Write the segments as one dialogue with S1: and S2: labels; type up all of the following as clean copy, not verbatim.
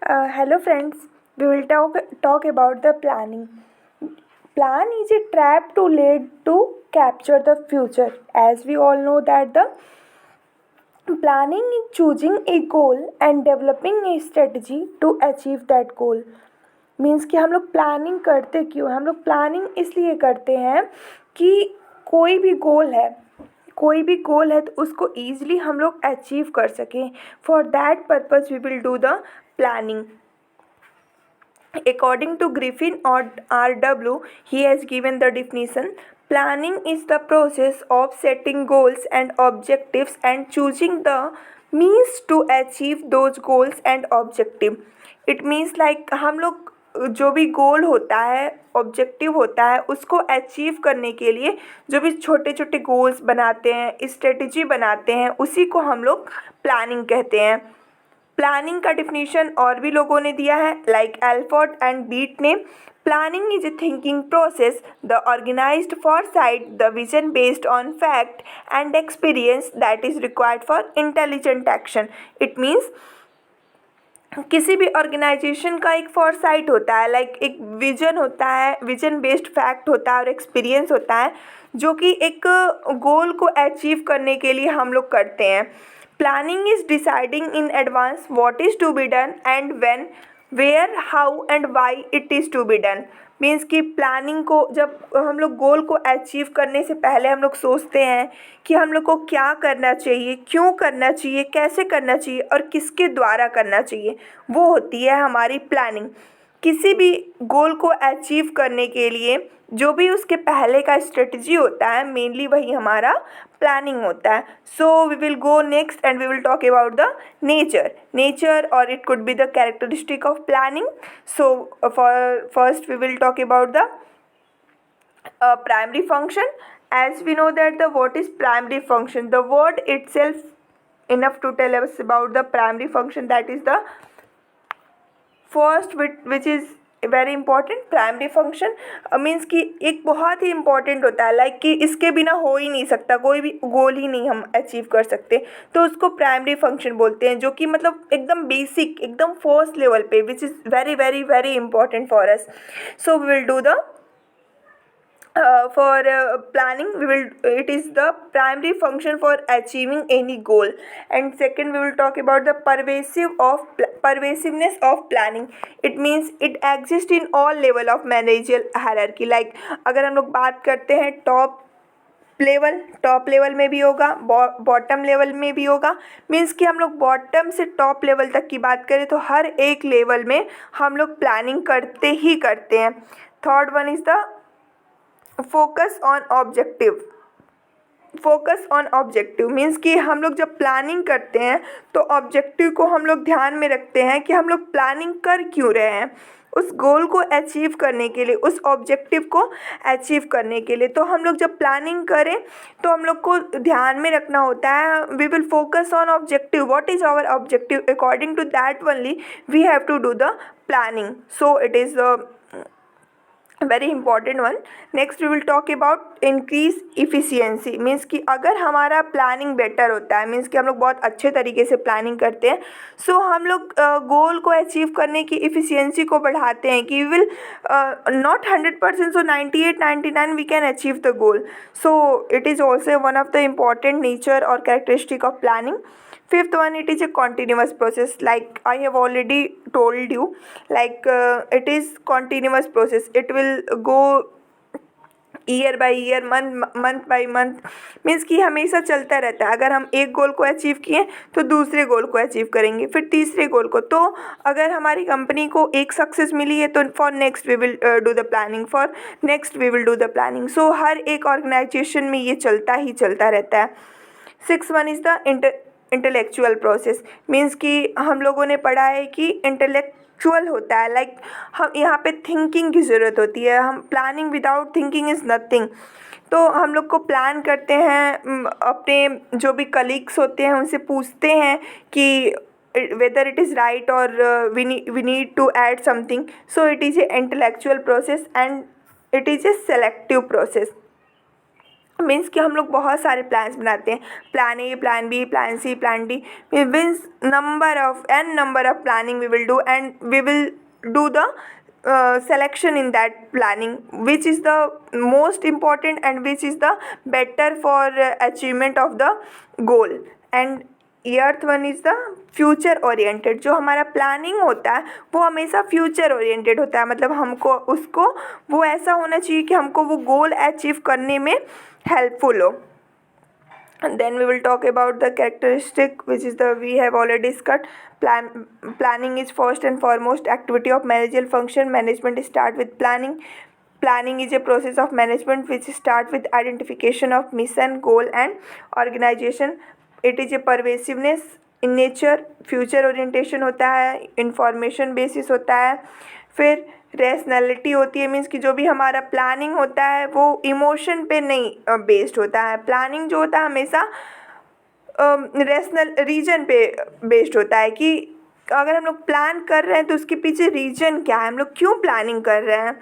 S1: Hello friends, we will talk about the planning. Plan is a trap to lead to capture the future. As we all know that the planning is choosing a goal and developing a strategy to achieve that goal. Means कि हम लोग planning करते क्यों हम लोग planning इसलिए करते हैं कि कोई भी गोल है तो उसको ईजिली हम लोग अचीव कर सकें. For that purpose we will do the planning. According to Griffin or R.W., he has given the definition. Planning is the process of setting goals and objectives and choosing the means to achieve those goals and objective. It means like हम लोग जो भी गोल होता है objective होता है उसको achieve करने के लिए जो भी छोटे छोटे गोल्स बनाते हैं स्ट्रेटजी बनाते हैं उसी को हम लोग प्लानिंग कहते हैं. प्लानिंग का डिफिनीशन और भी लोगों ने दिया है लाइक एल्फोर्ड एंड बीट ने. Planning is a thinking process the organized foresight the vision based on fact and experience that is required for intelligent action. It means किसी भी ऑर्गेनाइजेशन का एक फॉरसाइट होता है लाइक एक विजन होता है विजन बेस्ड फैक्ट होता है और एक्सपीरियंस होता है जो कि एक गोल को अचीव करने के लिए हम लोग करते हैं. Planning is deciding in advance what is to be done and when, where, how and why it is to be done. Means कि प्लानिंग को जब हम लोग गोल को अचीव करने से पहले हम लोग सोचते हैं कि हम लोग को क्या करना चाहिए, क्यों करना चाहिए, कैसे करना चाहिए और किसके द्वारा करना चाहिए. वो होती है हमारी प्लानिंग. किसी भी गोल को अचीव करने के लिए जो भी उसके पहले का स्ट्रेटजी होता है मेनली वही हमारा प्लानिंग होता है. So we will go next and we will talk about the nature और it could be the characteristic of planning. So first we will talk about the primary function. As we know that the what is primary function, the word itself enough to tell us about the primary function. That is the first which is very important. Primary function means कि एक बहुत ही important होता है like कि इसके बिना हो ही नहीं सकता, कोई भी गोल ही नहीं हम अचीव कर सकते तो उसको प्राइमरी फंक्शन बोलते हैं जो कि मतलब एकदम बेसिक एकदम फर्स्ट लेवल पे which is very very very important for us. So we will do the planning it is the primary function for achieving any goal. And second we will talk about the pervasiveness of planning. It means it exists in all level of managerial hierarchy. like अगर हम लोग बात करते हैं top level में भी होगा, bottom level में भी होगा. मीन्स कि हम लोग बॉटम से टॉप लेवल तक की बात करें तो हर एक लेवल में हम लोग प्लानिंग करते ही करते हैं. Third one is the focus on objective. Means कि हम लोग जब प्लानिंग करते हैं तो ऑब्जेक्टिव को हम लोग ध्यान में रखते हैं कि हम लोग प्लानिंग कर क्यों रहे हैं उस गोल को अचीव करने के लिए, उस ऑब्जेक्टिव को अचीव करने के लिए. तो हम लोग जब प्लानिंग करें तो हम लोग को ध्यान में रखना होता है we will focus on objective. What is our objective, according to that only we have to do the planning. So it is very important one. Next we will talk about increase efficiency. Means कि अगर हमारा planning better होता है means कि हम लोग बहुत अच्छे तरीके से प्लानिंग करते हैं सो हम लोग गोल को अचीव करने की इफ़िशियंसी को बढ़ाते हैं कि we will not 100% so 98-99 we can achieve the goal. So it is also one of the important nature और characteristic of planning. Fifth one, it is a continuous process. Like I have already told you, like it is continuous process. It will go year by year, month by month. Means कि हमेशा चलता रहता है. अगर हम एक गोल को achieve किए तो दूसरे गोल को अचीव करेंगे, फिर तीसरे गोल को. तो अगर हमारी कंपनी को एक सक्सेस मिली है तो for next we will do the planning, for next we will do the planning. So हर एक ऑर्गेनाइजेशन में ये चलता ही चलता रहता है. Six one is the intellectual process. Means कि हम लोगों ने पढ़ा है कि इंटेलेक्चुअल होता है लाइक हम यहाँ पे थिंकिंग की ज़रूरत होती है. हम planning without thinking is nothing. तो हम लोग को प्लान करते हैं, अपने जो भी कलीग्स होते हैं उनसे पूछते हैं कि whether it is right or we need to add something. So it is a intellectual process and it is a selective process. Means कि हम लोग बहुत सारे प्लान्स बनाते हैं, plan A, plan B, plan C, plan D, means number of planning we will do, and we will do the selection in that planning which is the most important and which is the better for achievement of the goal. And एर्थ one is the future oriented. जो हमारा planning होता है वो हमेशा future oriented होता है, मतलब हमको उसको वो ऐसा होना चाहिए कि हमको वो गोल अचीव करने में हेल्पफुल हो। Then we will talk about the characteristic which is the we have already discussed. Planning is first and foremost activity of managerial function. Management start with planning. Planning is a process of management which start with identification of mission, goal and organization. It is a pervasiveness in nature. Future orientation होता है, information basis होता है, फिर rationality होती है, means कि जो भी हमारा प्लानिंग होता है वो इमोशन पे नहीं बेस्ड होता है। प्लानिंग जो होता है हमेशा रेशनल रीजन पे बेस्ड होता है कि अगर हम लोग प्लान कर रहे हैं तो उसके पीछे रीजन क्या है, हम लोग क्यों प्लानिंग कर रहे हैं,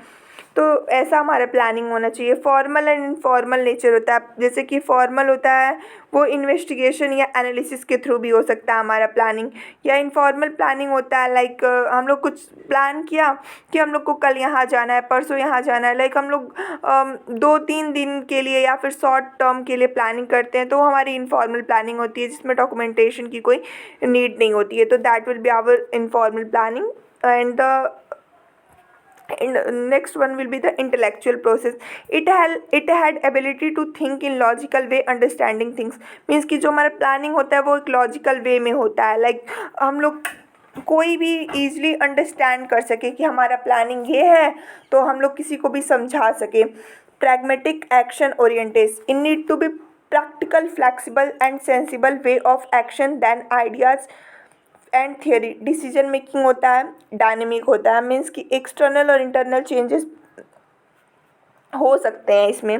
S1: तो ऐसा हमारा प्लानिंग होना चाहिए। फॉर्मल एंड इनफॉर्मल नेचर होता है, जैसे कि फॉर्मल होता है वो इन्वेस्टिगेशन या एनालिसिस के थ्रू भी हो सकता है हमारा प्लानिंग, या इनफॉर्मल प्लानिंग होता है लाइक हम लोग कुछ प्लान किया कि हम लोग को कल यहाँ जाना है, परसों यहाँ जाना है, लाइक हम लोग 2-3 दिन के लिए या फिर शॉर्ट टर्म के लिए प्लानिंग करते हैं, तो हमारी इनफॉर्मल प्लानिंग होती है जिसमें डॉक्यूमेंटेशन की कोई नीड नहीं होती है, तो that will be our informal planning. And next one will be the intellectual process. It had ability to think in logical way, understanding things, means कि जो हमारा प्लानिंग होता है वो एक लॉजिकल वे में होता है, लाइक हम लोग कोई भी ईजिली अंडरस्टैंड कर सके कि हमारा प्लानिंग ये है, तो हम लोग किसी को भी समझा सके। Pragmatic action oriented, in need to be practical, flexible and sensible way of action then ideas and theory. Decision making होता है, डायनेमिक होता है, मीन्स कि एक्सटर्नल और इंटरनल चेंजेस हो सकते हैं इसमें।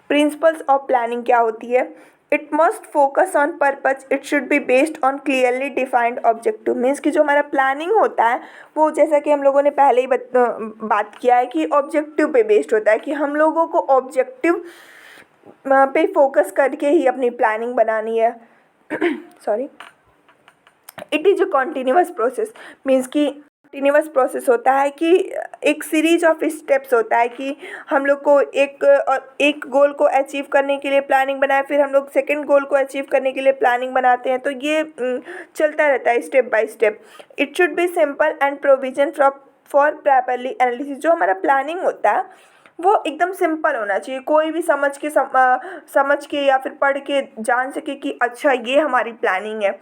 S1: प्रिंसिपल्स ऑफ प्लानिंग क्या होती है? It must focus on purpose, it should be based on clearly defined objective, means कि जो हमारा प्लानिंग होता है वो जैसा कि हम लोगों ने पहले ही बात किया है कि ऑब्जेक्टिव पे बेस्ड होता है, कि हम लोगों को ऑब्जेक्टिव पे फोकस करके ही अपनी प्लानिंग बनानी है। Sorry. It is a continuous process, means कि कंटिन्यूअस प्रोसेस होता है कि एक सीरीज ऑफ स्टेप्स होता है कि हम लोग को एक गोल को अचीव करने के लिए प्लानिंग बनाए, फिर हम लोग सेकंड गोल को अचीव करने के लिए प्लानिंग बनाते हैं, तो ये चलता रहता है step by step. It should B simple and provision for properly analysis. जो हमारा प्लानिंग होता है वो एकदम सिंपल होना चाहिए, कोई भी समझ के या फिर पढ़ के जान सके कि अच्छा ये हमारी प्लानिंग है।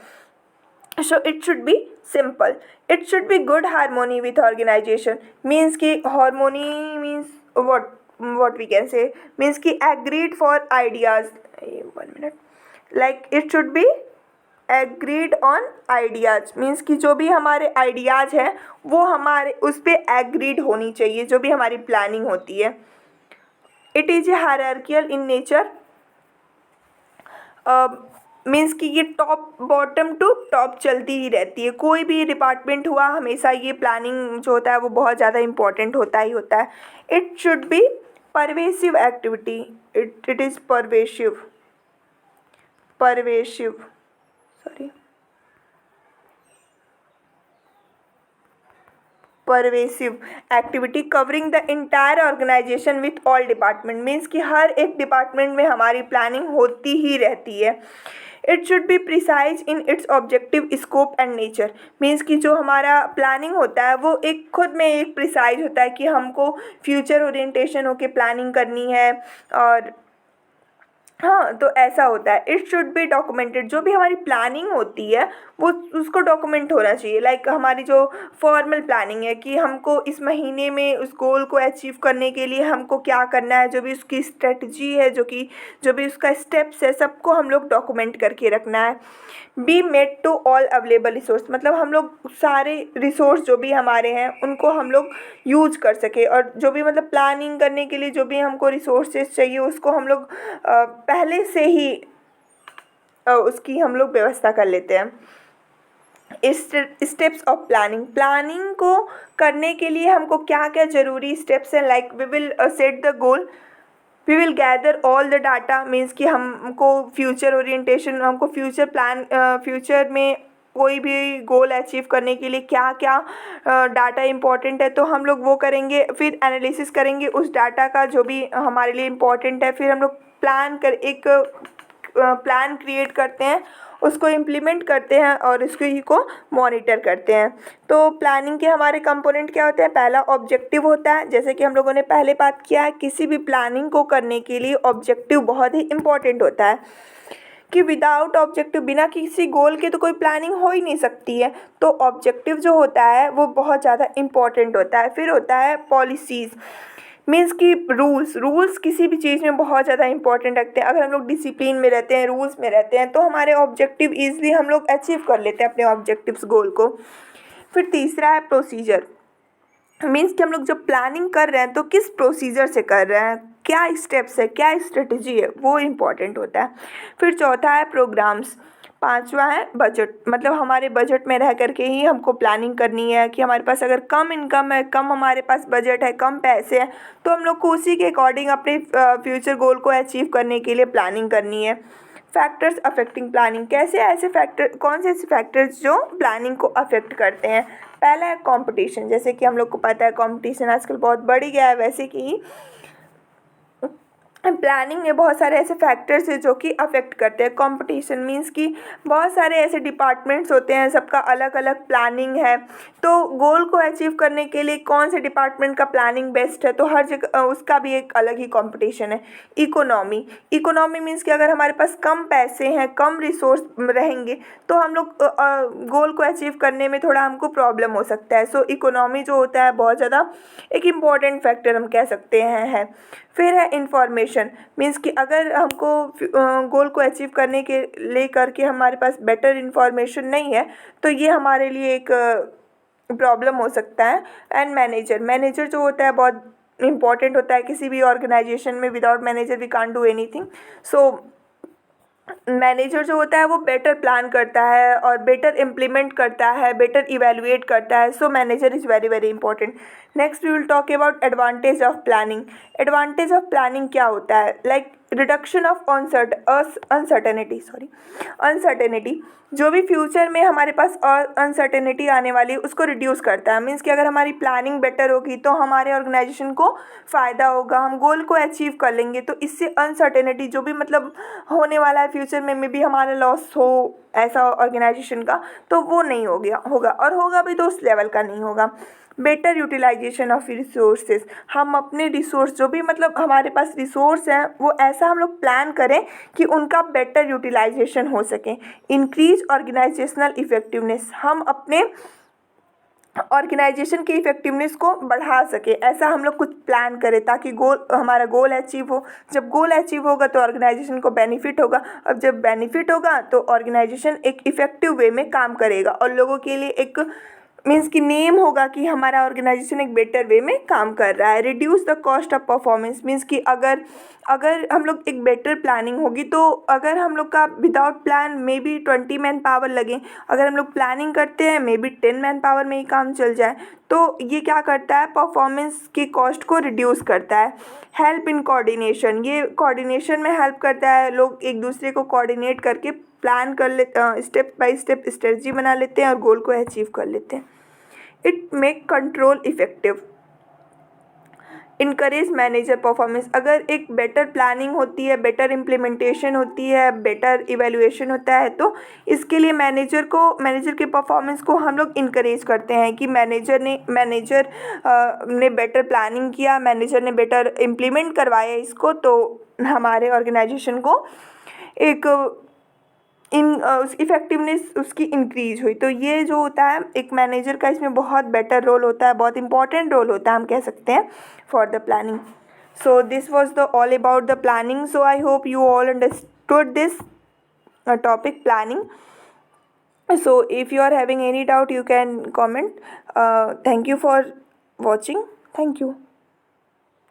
S1: So it should be simple. It should be good harmony with organization. Means कि harmony means what we can say, means कि agreed for ideas. 1 minute. Like it should be agreed on ideas. Means कि जो भी हमारे ideas हैं वो हमारे उस पर agreed होनी चाहिए, जो भी हमारी planning होती है। It is a hierarchical in nature. Means कि ये टॉप बॉटम टू टॉप चलती ही रहती है, कोई भी डिपार्टमेंट हुआ हमेशा ये प्लानिंग जो होता है वो बहुत ज़्यादा इम्पोर्टेंट होता ही होता है। It should be pervasive activity, it is pervasive activity covering the entire organization with all department, means कि हर एक डिपार्टमेंट में हमारी प्लानिंग होती ही रहती है। It should be precise in its objective, scope and nature, means कि जो हमारा प्लानिंग होता है वो एक खुद में एक प्रिसाइज होता है कि हमको फ्यूचर ओरिएंटेशन होके प्लानिंग करनी है, और हाँ तो ऐसा होता है। इट शुड बी डॉक्यूमेंटेड, जो भी हमारी प्लानिंग होती है वो उसको डॉक्यूमेंट होना चाहिए। लाइक हमारी जो फॉर्मल प्लानिंग है कि हमको इस महीने में उस गोल को अचीव करने के लिए हमको क्या करना है, जो भी उसकी स्ट्रेटजी है, जो भी उसका स्टेप्स है, सबको हम लोग डॉक्यूमेंट करके रखना है। Be made to all available resource, मतलब हम लोग सारे रिसोर्स जो भी हमारे हैं उनको हम लोग यूज कर सके, और जो भी मतलब प्लानिंग करने के लिए जो भी हमको रिसोर्सेज चाहिए उसको हम लोग पहले से ही उसकी हम लोग व्यवस्था कर लेते हैं। स्टेप्स ऑफ प्लानिंग को करने के लिए हमको क्या क्या ज़रूरी स्टेप्स हैं, like we will set the goal, we will gather all the data, means कि हमको फ्यूचर ओरिएंटेशन, हमको फ्यूचर प्लान, फ्यूचर में कोई भी गोल अचीव करने के लिए क्या क्या डाटा इम्पॉर्टेंट है, तो हम लोग वो करेंगे। फिर एनालिसिस करेंगे उस डाटा का जो भी हमारे लिए इम्पॉर्टेंट है। फिर हम लोग एक प्लान क्रिएट करते हैं, उसको इम्प्लीमेंट करते हैं और उसको को मॉनिटर करते हैं। तो प्लानिंग के हमारे कंपोनेंट क्या होते हैं? पहला ऑब्जेक्टिव होता है, जैसे कि हम लोगों ने पहले बात किया है, किसी भी प्लानिंग को करने के लिए ऑब्जेक्टिव बहुत ही इम्पॉर्टेंट होता है कि विदाउट ऑब्जेक्टिव, बिना किसी गोल के तो कोई प्लानिंग हो ही नहीं सकती है। तो ऑब्जेक्टिव जो होता है वो बहुत ज़्यादा इम्पॉर्टेंट होता है। फिर होता है पॉलिसीज़, मीन्स कि रूल्स किसी भी चीज़ में बहुत ज़्यादा इंपॉर्टेंट रखते हैं। अगर हम लोग डिसिप्लिन में रहते हैं, रूल्स में रहते हैं, तो हमारे ऑब्जेक्टिव ईजिली हम लोग अचीव कर लेते हैं अपने ऑब्जेक्टिव्स, गोल को। फिर तीसरा है प्रोसीजर, मीन्स कि हम लोग जब प्लानिंग कर रहे हैं तो किस प्रोसीजर से कर रहे हैं, क्या स्टेप्स है, क्या स्ट्रेटजी है, वो इम्पॉर्टेंट होता है। फिर चौथा है प्रोग्राम्स। पांचवा है बजट, मतलब हमारे बजट में रह करके ही हमको प्लानिंग करनी है कि हमारे पास अगर कम इनकम है, कम हमारे पास बजट है, कम पैसे हैं, तो हम लोग को उसी के अकॉर्डिंग अपने फ्यूचर गोल को अचीव करने के लिए प्लानिंग करनी है। फैक्टर्स अफेक्टिंग प्लानिंग, कैसे ऐसे फैक्टर, कौन से ऐसे फैक्टर्स जो प्लानिंग को अफेक्ट करते हैं? पहला है कंपटीशन, जैसे कि हम लोग को पता है कंपटीशन आजकल बहुत बढ़ गया है, वैसे कि प्लानिंग में बहुत सारे ऐसे फैक्टर्स हैं जो कि अफेक्ट करते हैं। कंपटीशन मींस कि बहुत सारे ऐसे डिपार्टमेंट्स होते हैं, सबका अलग अलग प्लानिंग है, तो गोल को अचीव करने के लिए कौन से डिपार्टमेंट का प्लानिंग बेस्ट है, तो हर जगह उसका भी एक अलग ही कंपटीशन है। इकोनॉमी मींस कि अगर हमारे पास कम पैसे हैं, कम रिसोर्स रहेंगे, तो हम लोग गोल को अचीव करने में थोड़ा हमको प्रॉब्लम हो सकता है। सो इकोनॉमी जो होता है बहुत ज़्यादा एक इम्पॉर्टेंट फैक्टर हम कह सकते हैं है। फिर है इंफॉर्मेशन, मीन्स कि अगर हमको गोल को अचीव करने के लेकर के हमारे पास बेटर इन्फॉर्मेशन नहीं है, तो ये हमारे लिए एक प्रॉब्लम हो सकता है। एंड मैनेजर जो होता है बहुत इम्पॉर्टेंट होता है किसी भी ऑर्गेनाइजेशन में। Without manager we can't do anything. So manager जो होता है वो बेटर प्लान करता है और बेटर इम्प्लीमेंट करता है, बेटर इवेलुएट करता है। So manager is very very important. Next we will talk about advantage of planning. Advantage of planning क्या होता है? लाइक रिडक्शन ऑफ अनसर्टेनिटी, जो भी फ्यूचर में हमारे पास अनसर्टेनिटी आने वाली है उसको रिड्यूस करता है। मीन्स कि अगर हमारी प्लानिंग बेटर होगी तो हमारे ऑर्गेनाइजेशन को फ़ायदा होगा, हम गोल को अचीव कर लेंगे। तो इससे अनसर्टेनिटी जो भी मतलब होने वाला है फ्यूचर में मे बी हमारा लॉस हो ऐसा ऑर्गेनाइजेशन का, तो वो नहीं होगा और होगा भी तो उस लेवल का नहीं होगा। बेटर यूटिलाइजेशन ऑफ रिसोर्सेज, हम अपने रिसोर्स जो भी मतलब हमारे पास रिसोर्स हैं वो ऐसा हम लोग प्लान करें कि उनका बेटर यूटिलाइजेशन हो सके। इंक्रीज ऑर्गेनाइजेशनल इफेक्टिवनेस, हम अपने ऑर्गेनाइजेशन की इफेक्टिवनेस को बढ़ा सके, ऐसा हम लोग कुछ प्लान करें ताकि हमारा गोल अचीव हो। जब गोल अचीव होगा तो ऑर्गेनाइजेशन को बेनिफिट होगा, अब जब बेनिफिट होगा तो ऑर्गेनाइजेशन एक इफ़ेक्टिव वे में काम करेगा और लोगों के लिए एक मीन्स कि नेम होगा कि हमारा ऑर्गेनाइजेशन एक बेटर वे में काम कर रहा है। Reduce the cost of performance, means कि अगर हम लोग एक बेटर प्लानिंग होगी तो अगर हम लोग का without plan may be 20 man power लगे, अगर हम लोग प्लानिंग करते हैं मे बी 10 मैन पावर में ही काम चल जाए, तो ये क्या करता है? परफॉर्मेंस की कॉस्ट को रिड्यूस करता है। हेल्प इन कोऑर्डिनेशन, ये कोऑर्डिनेशन में हेल्प करता है, लोग एक दूसरे को कोऑर्डिनेट करके प्लान कर लेते, स्टेप बाय स्टेप स्ट्रेटजी बना लेते हैं और गोल को अचीव कर लेते हैं। It make control effective, encourage manager performance, अगर एक बेटर प्लानिंग होती है, बेटर इम्प्लीमेंटेशन होती है, बेटर इवेल्युएशन होता है, तो इसके लिए मैनेजर के परफॉर्मेंस को हम लोग इनकरेज करते हैं कि मैनेजर ने बेटर प्लानिंग किया, मैनेजर ने बेटर इम्प्लीमेंट करवाया इसको, तो हमारे ऑर्गेनाइजेशन को एक इफ़ेक्टिवनेस उसकी इंक्रीज हुई। तो ये जो होता है एक मैनेजर का, इसमें बहुत बेटर रोल होता है, बहुत इंपॉर्टेंट रोल होता है हम कह सकते हैं for the planning. So this was the all about the planning. So I hope you all understood this topic planning. So if you are having any doubt you can comment. Thank you for watching. Thank you.